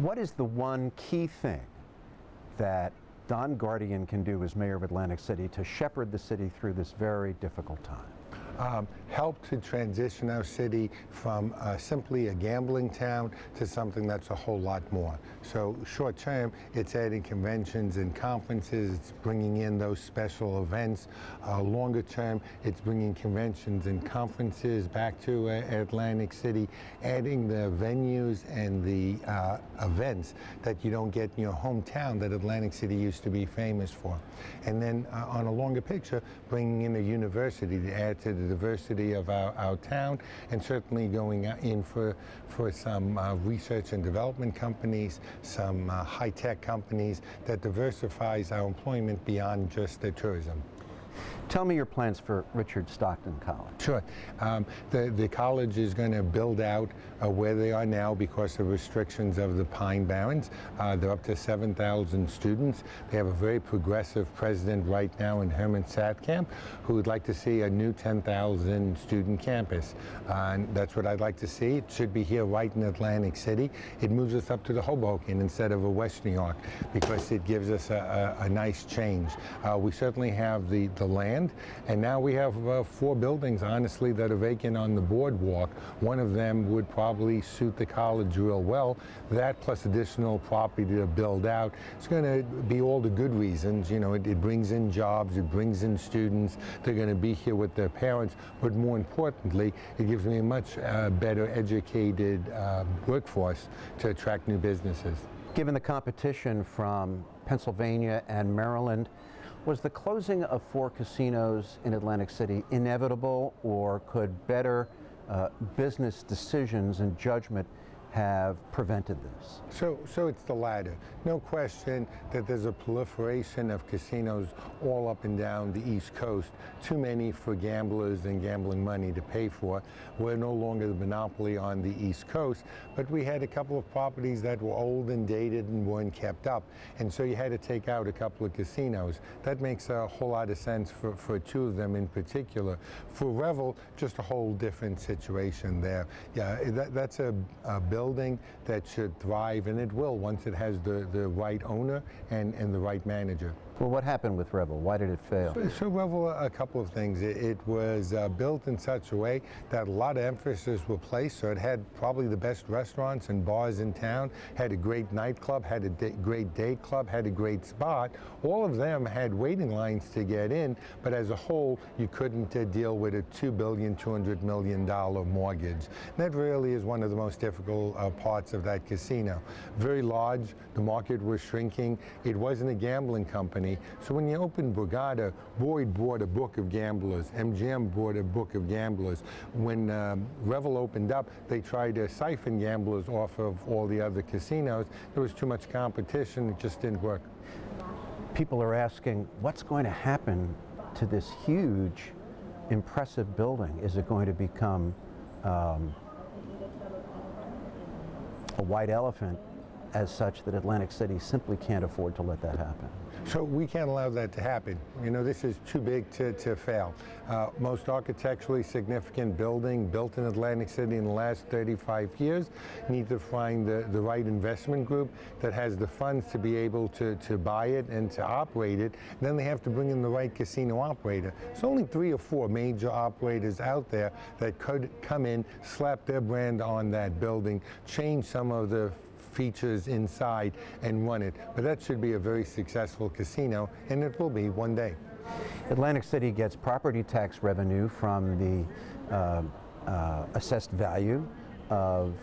What is the one key thing that Don Guardian can do as mayor of Atlantic City to shepherd the city through this very difficult time? Help to transition our city from simply a gambling town to something that's a whole lot more. So short term, it's adding conventions and conferences, it's bringing in those special events. Longer term, it's bringing conventions and conferences back to Atlantic City, adding the venues and the events that you don't get in your hometown that Atlantic City used to be famous for. And then on a longer picture, bringing in a university to add to the diversity of our town, and certainly going in for some research and development companies, some high-tech companies that diversifies our employment beyond just the tourism. Tell me your plans for Richard Stockton College. Sure. The college is going to build out where they are now because of restrictions of the Pine Barrens. They're up to 7,000 students. They have a very progressive president right now in Herman Satkamp, who would like to see a new 10,000 student campus. And that's what I'd like to see. It should be here right in Atlantic City. It moves us up to the Hoboken instead of a West New York because it gives us a nice change. We certainly have the land. And now we have 4 buildings, honestly, that are vacant on the boardwalk. One of them would probably suit the college real well. That plus additional property to build out. It's going to be all the good reasons. You know, it brings in jobs, it brings in students. They're going to be here with their parents. But more importantly, it gives me a much better educated workforce to attract new businesses. Given the competition from Pennsylvania and Maryland, was the closing of 4 casinos in Atlantic City inevitable, or could better business decisions and judgment have prevented this? So it's the latter. No question that there's a proliferation of casinos all up and down the East Coast, too many for gamblers and gambling money to pay for. We're no longer the monopoly on the East Coast, but we had a couple of properties that were old and dated and weren't kept up, and so you had to take out a couple of casinos. That makes a whole lot of sense for 2 of them in particular. For Revel, just a whole different situation there. Yeah, that's a building that should thrive, and it will once it has the right owner and the right manager. Well, what happened with Revel? Why did it fail? So Revel, a couple of things. It was built in such a way that a lot of emphasis was placed, so it had probably the best restaurants and bars in town, had a great nightclub, had a great day club, had a great spot. All of them had waiting lines to get in, but as a whole, you couldn't deal with a $2.2 billion mortgage. And that really is one of the most difficult parts of that casino. Very large, the market was shrinking, it wasn't a gambling company. So when you opened Borgata, Boyd bought a book of gamblers, MGM bought a book of gamblers. When Revel opened up, they tried to siphon gamblers off of all the other casinos. There was too much competition, it just didn't work. People are asking, what's going to happen to this huge, impressive building? Is it going to become a white elephant as such that Atlantic City simply can't afford to let that happen? So we can't allow that to happen. You know, this is too big to fail. Most architecturally significant building built in Atlantic City in the last 35 years need to find the right investment group that has the funds to be able to buy it and to operate it. Then they have to bring in the right casino operator. There's only 3 or 4 major operators out there that could come in, slap their brand on that building, change some of the features inside and run it. But that should be a very successful casino, and it will be one day. Atlantic City gets property tax revenue from the assessed value of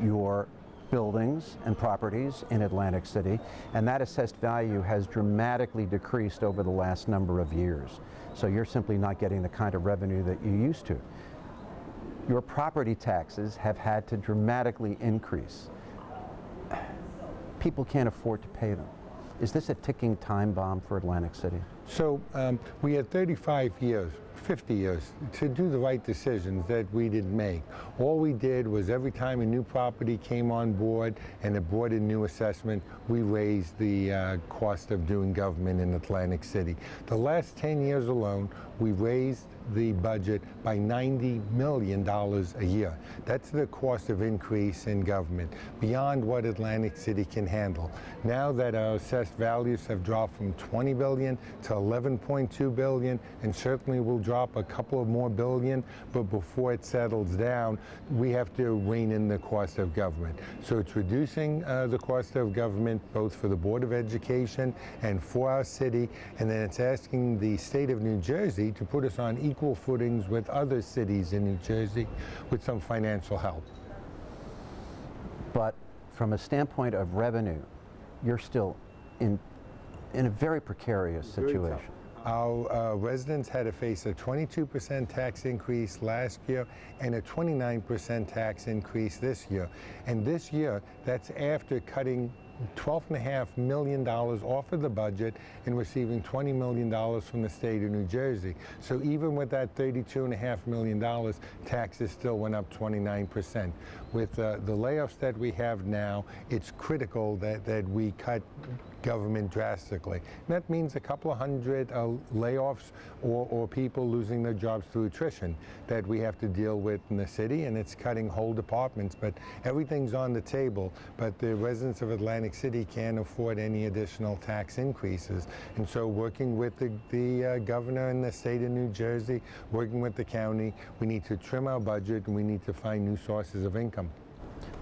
your buildings and properties in Atlantic City, and that assessed value has dramatically decreased over the last number of years. So you're simply not getting the kind of revenue that you used to. Your property taxes have had to dramatically increase. People can't afford to pay them. Is this a ticking time bomb for Atlantic City? So we had 35 years, 50 years to do the right decisions that we didn't make. All we did was every time a new property came on board and it brought a new assessment, we raised the cost of doing government in Atlantic City. The last 10 years alone, we raised the budget by $90 million a year. That's the cost of increase in government, beyond what Atlantic City can handle. Now that our assessed values have dropped from $20 billion to $11.2 billion, and certainly will drop a couple of more billion, but before it settles down, we have to rein in the cost of government. So it's reducing the cost of government, both for the Board of Education and for our city, and then it's asking the state of New Jersey to put us on equal footings with other cities in New Jersey with some financial help. But from a standpoint of revenue, you're still in a very precarious situation. Our residents had to face a 22% tax increase last year and a 29% tax increase this year. And this year, that's after cutting $12.5 million off of the budget and receiving $20 million from the state of New Jersey. So even with that $32.5 million, taxes still went up 29%. With the layoffs that we have now, it's critical that we cut government drastically. And that means a couple of hundred layoffs or people losing their jobs through attrition that we have to deal with in the city, and it's cutting whole departments. But everything's on the table, but the residents of Atlantic City can't afford any additional tax increases. And so working with the governor in the state of New Jersey, working with the county, we need to trim our budget and we need to find new sources of income.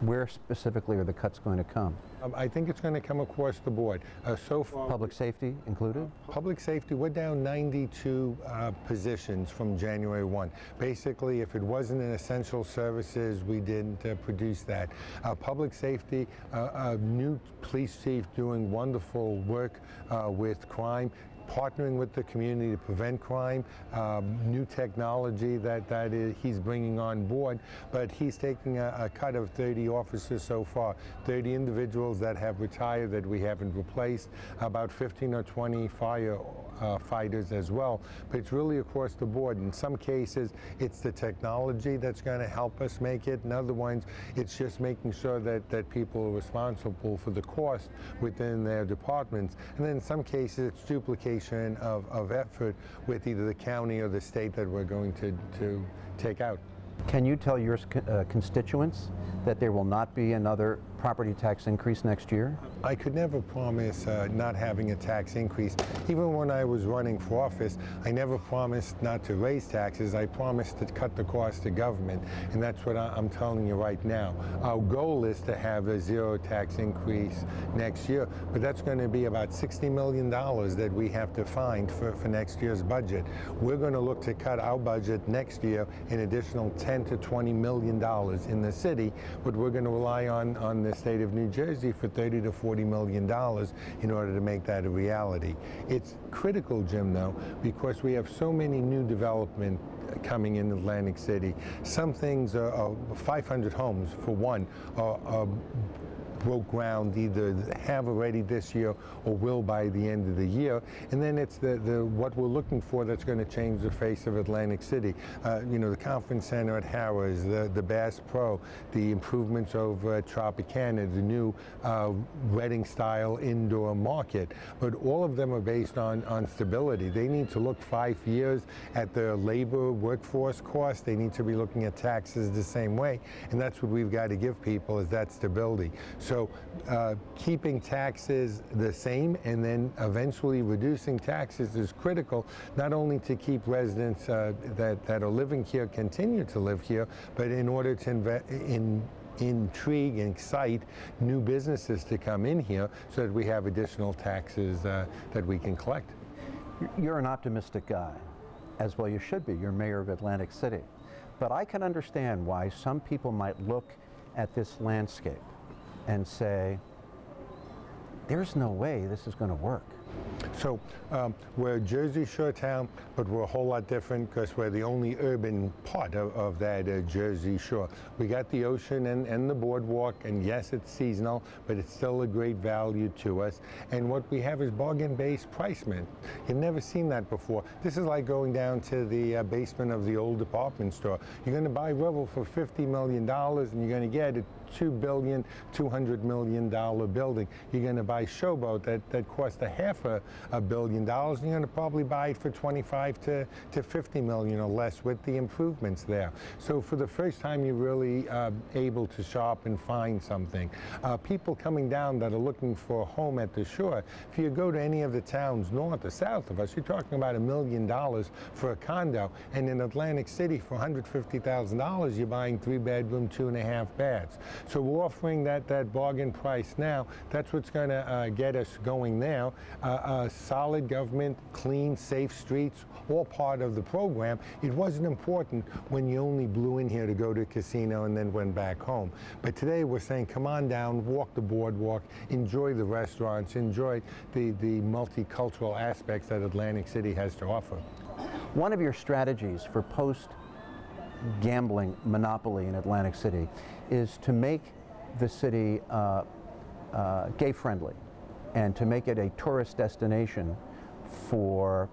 Where specifically are the cuts going to come? I think it's going to come across the board. So far, Public safety included? Public safety, we're down 92 positions from January 1. Basically, if it wasn't in essential services, we didn't produce that. Public safety, a new police chief doing wonderful work with crime, partnering with the community to prevent crime, new technology that he's bringing on board, but he's taking a cut of 30 officers so far, 30 individuals that have retired that we haven't replaced, about 15 or 20 firefighters as well. But it's really across the board. In some cases, it's the technology that's going to help us make it. In other ones, it's just making sure that people are responsible for the cost within their departments. And then in some cases, it's duplication of effort with either the county or the state that we're going to take out. Can you tell your constituents that there will not be another property tax increase next year? I could never promise not having a tax increase. Even when I was running for office, I never promised not to raise taxes. I promised to cut the cost of government, and that's what I'm telling you right now. Our goal is to have a zero tax increase next year, but that's going to be about $60 million that we have to find for next year's budget. We're going to look to cut our budget next year an additional $10 to $20 million in the city, but we're going to rely on the state of New Jersey for $30 to $40 million in order to make that a reality. It's critical, Jim, though, because we have so many new development coming in Atlantic City. Some things are 500 homes, for one, are broke ground, either have already this year or will by the end of the year. And then it's what we're looking for that's going to change the face of Atlantic City. You know, the conference center at Harrah's, the Bass Pro, the improvements over at Tropicana, the new Reading-style indoor market. But all of them are based on stability. They need to look 5 years at their labor workforce costs. They need to be looking at taxes the same way. And that's what we've got to give people, is that stability. So keeping taxes the same and then eventually reducing taxes is critical, not only to keep residents that are living here continue to live here, but in order to intrigue and excite new businesses to come in here so that we have additional taxes that we can collect. You're an optimistic guy, as well you should be. You're mayor of Atlantic City. But I can understand why some people might look at this landscape and say, there's no way this is going to work. So we're a Jersey Shore town, but we're a whole lot different because we're the only urban part of that Jersey Shore. We got the ocean and the boardwalk, and yes, it's seasonal, but it's still a great value to us. And what we have is bargain-based pricing. You've never seen that before. This is like going down to the basement of the old department store. You're going to buy Revel for $50 million, and you're going to get a $2 billion building. You're going to buy Showboat that cost $500 million, and you're going to probably buy it for 25 to 50 million or less with the improvements there. So for the first time, you're really able to shop and find something. People coming down that are looking for a home at the shore, if you go to any of the towns north or south of us, you're talking about $1 million for a condo, and in Atlantic City for $150,000, you're buying 3-bedroom, 2.5 baths. So we're offering that bargain price now. That's what's going to get us going now. Solid government, clean, safe streets, all part of the program. It wasn't important when you only blew in here to go to a casino and then went back home. But today we're saying, come on down, walk the boardwalk, enjoy the restaurants, enjoy the multicultural aspects that Atlantic City has to offer. One of your strategies for post-gambling monopoly in Atlantic City is to make the city gay-friendly and to make it a tourist destination for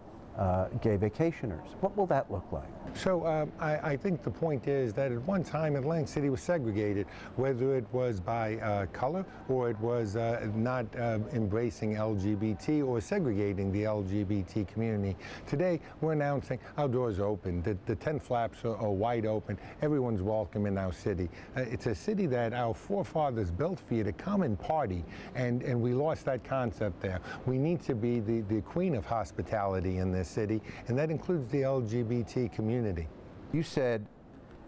gay vacationers. What will that look like? So I think the point is that at one time Atlantic City was segregated, whether it was by color or it was not embracing LGBT or segregating the LGBT community. Today we're announcing our doors are open, the 10 flaps are wide open, everyone's welcome in our city. It's a city that our forefathers built for you to come and party, and we lost that concept there. We need to be the queen of hospitality in this city, and that includes the LGBT community. You said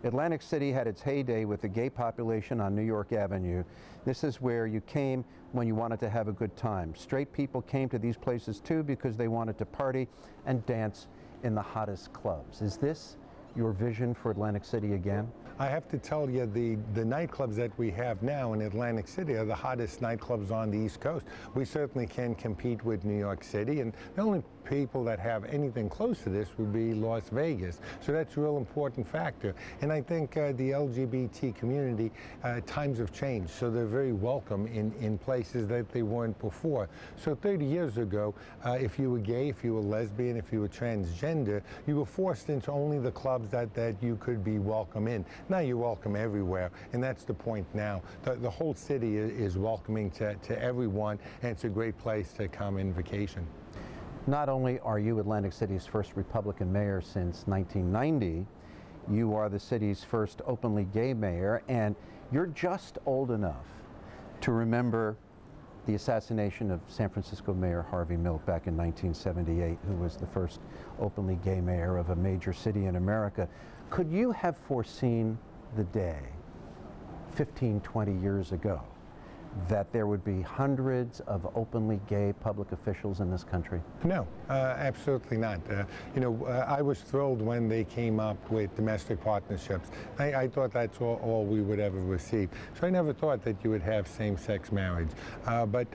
Atlantic City had its heyday with the gay population on New York Avenue. This is where you came when you wanted to have a good time. Straight people came to these places too because they wanted to party and dance in the hottest clubs. Is this your vision for Atlantic City again? I have to tell you, the nightclubs that we have now in Atlantic City are the hottest nightclubs on the East Coast. We certainly can compete with New York City, and the only people that have anything close to this would be Las Vegas. So that's a real important factor. And I think the LGBT community, times have changed, so they're very welcome in places that they weren't before. So 30 years ago, if you were gay, if you were lesbian, if you were transgender, you were forced into only the clubs that you could be welcome in. Now you're welcome everywhere, and that's the point now. The whole city is welcoming to everyone, and it's a great place to come and vacation. Not only are you Atlantic City's first Republican mayor since 1990, you are the city's first openly gay mayor, and you're just old enough to remember the assassination of San Francisco Mayor Harvey Milk back in 1978, who was the first openly gay mayor of a major city in America. Could you have foreseen the day 15, 20 years ago that there would be hundreds of openly gay public officials in this country? No, absolutely not. I was thrilled when they came up with domestic partnerships. I thought that's all we would ever receive. So I never thought that you would have same-sex marriage. But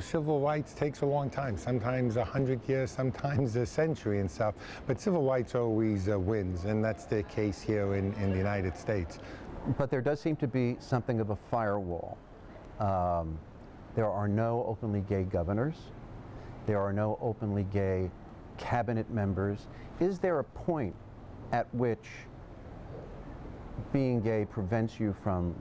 civil rights takes a long time, sometimes 100 years, sometimes a century and stuff. But civil rights always wins, and that's the case here in the United States. But there does seem to be something of a firewall. There are no openly gay governors. There are no openly gay cabinet members. Is there a point at which being gay prevents you from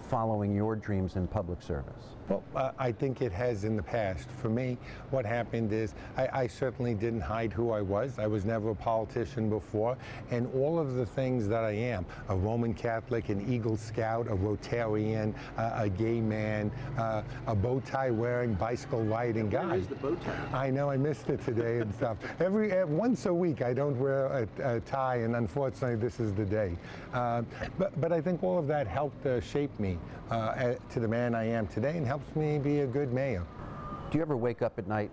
following your dreams in public service? Well, I think it has in the past. For me, what happened is I certainly didn't hide who I was. I was never a politician before, and all of the things that I am, a Roman Catholic, an Eagle Scout, a Rotarian, a gay man, a bow tie wearing, bicycle riding guy. Where is the bow tie? I know, I missed it today and stuff. Once a week I don't wear a tie, and unfortunately this is the day. But I think all of that helped shape me to the man I am today, and helps me be a good mayor. Do you ever wake up at night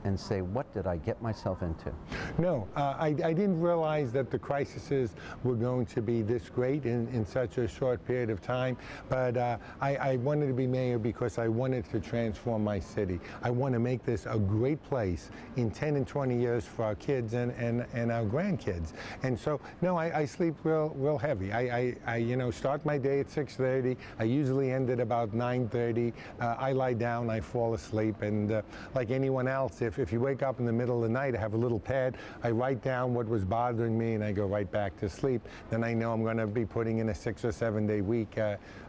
and say, what did I get myself into? No, I didn't realize that the crises were going to be this great in such a short period of time, but I wanted to be mayor because I wanted to transform my city. I want to make this a great place in 10 and 20 years for our kids and our grandkids. And so, no, I sleep real heavy. I start my day at 6:30. I usually end at about 9:30. I lie down, I fall asleep, and like anyone else, if you wake up in the middle of the night, I have a little pad. I write down what was bothering me, and I go right back to sleep. Then I know I'm going to be putting in a 6 or 7 day week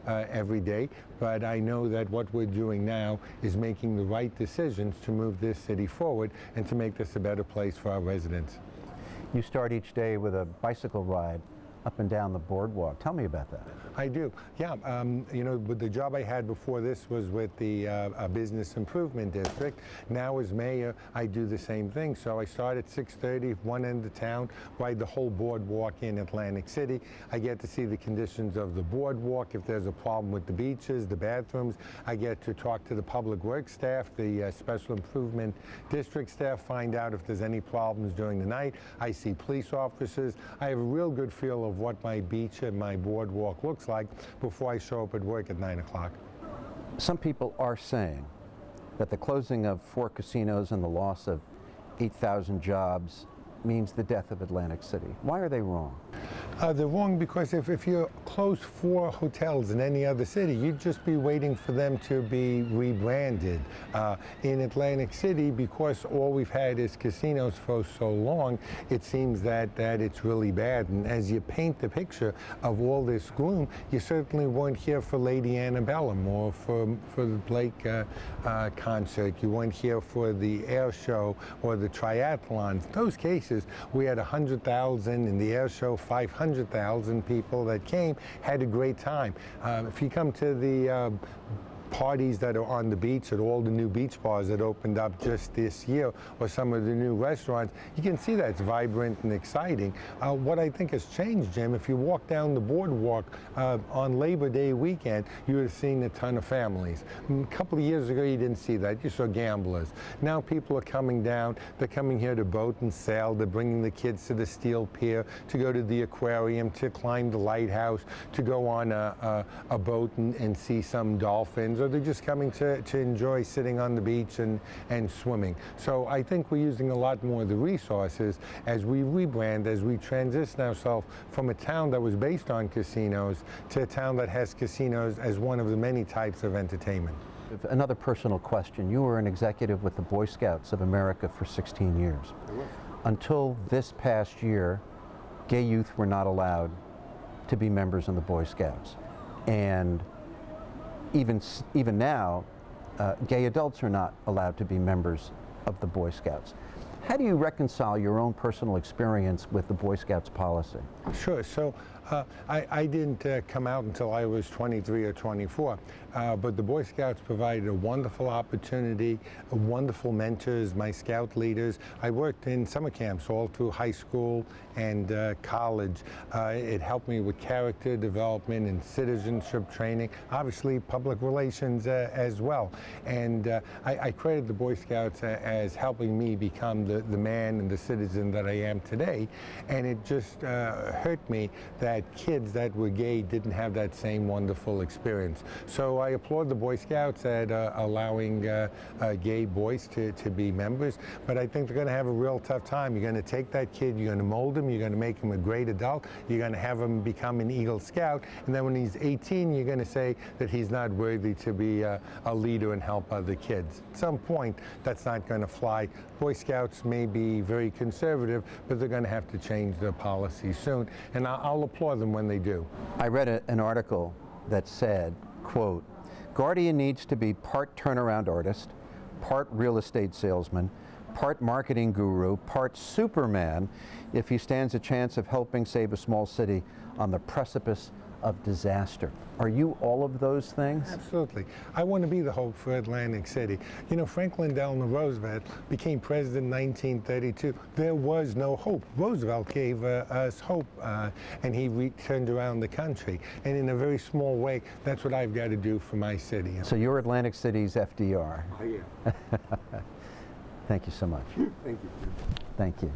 every day. But I know that what we're doing now is making the right decisions to move this city forward and to make this a better place for our residents. You start each day with a bicycle ride up and down the boardwalk. Tell me about that. I do. Yeah. But the job I had before this was with the Business Improvement District. Now as mayor, I do the same thing. So I start at 6:30, one end of town, ride the whole boardwalk in Atlantic City. I get to see the conditions of the boardwalk. If there's a problem with the beaches, the bathrooms, I get to talk to the public works staff, the Special Improvement District staff, find out if there's any problems during the night. I see police officers. I have a real good feel of what my beach and my boardwalk looks like before I show up at work at 9 o'clock. Some people are saying that the closing of 4 casinos and the loss of 8,000 jobs means the death of Atlantic City. Why are they wrong? They're wrong because if you close 4 hotels in any other city, you'd just be waiting for them to be rebranded. In Atlantic City, because all we've had is casinos for so long, it seems that it's really bad. And as you paint the picture of all this gloom, you certainly weren't here for Lady Antebellum or for the Blake concert. You weren't here for the air show or the triathlons. Those cases, we had 100,000 in the air show, 500,000 people that came, had a great time. If you come to the parties that are on the beach at all the new beach bars that opened up just this year, or some of the new restaurants, you can see that it's vibrant and exciting. What I think has changed, Jim, if you walk down the boardwalk on Labor Day weekend, you would have seen a ton of families. A couple of years ago, you didn't see that. You saw gamblers. Now people are coming down. They're coming here to boat and sail. They're bringing the kids to the Steel Pier, to go to the aquarium, to climb the lighthouse, to go on a boat and see some dolphins, or they're just coming to enjoy sitting on the beach and swimming. So I think we're using a lot more of the resources as we rebrand, as we transition ourselves from a town that was based on casinos to a town that has casinos as one of the many types of entertainment. Another personal question. You were an executive with the Boy Scouts of America for 16 years. Until this past year, gay youth were not allowed to be members of the Boy Scouts. And even now, gay adults are not allowed to be members of the Boy Scouts. How do you reconcile your own personal experience with the Boy Scouts policy? Sure. So I didn't come out until I was 23 or 24, but the Boy Scouts provided a wonderful opportunity, wonderful mentors, my scout leaders. I worked in summer camps all through high school and college. It helped me with character development and citizenship training, obviously public relations as well. And I credit the Boy Scouts as helping me become the man and the citizen that I am today. And it just hurt me that kids that were gay didn't have that same wonderful experience. So I applaud the Boy Scouts at allowing gay boys to be members, but I think they're going to have a real tough time. You're going to take that kid, you're going to mold him, you're going to make him a great adult, you're going to have him become an Eagle Scout, and then when he's 18, you're going to say that he's not worthy to be a leader and help other kids. At some point, that's not going to fly. Boy Scouts may be very conservative, but they're going to have to change their policy soon, and I'll applaud them when they do. I read an article that said, quote, Guardian needs to be part turnaround artist, part real estate salesman, part marketing guru, part Superman if he stands a chance of helping save a small city on the precipice of disaster. Are you all of those things? Absolutely. I want to be the hope for Atlantic City. You know, Franklin Delano Roosevelt became president in 1932. There was no hope. Roosevelt gave us hope, and he turned around the country. And in a very small way, that's what I've got to do for my city. So you're Atlantic City's FDR. I am. Thank you so much. Thank you. Thank you.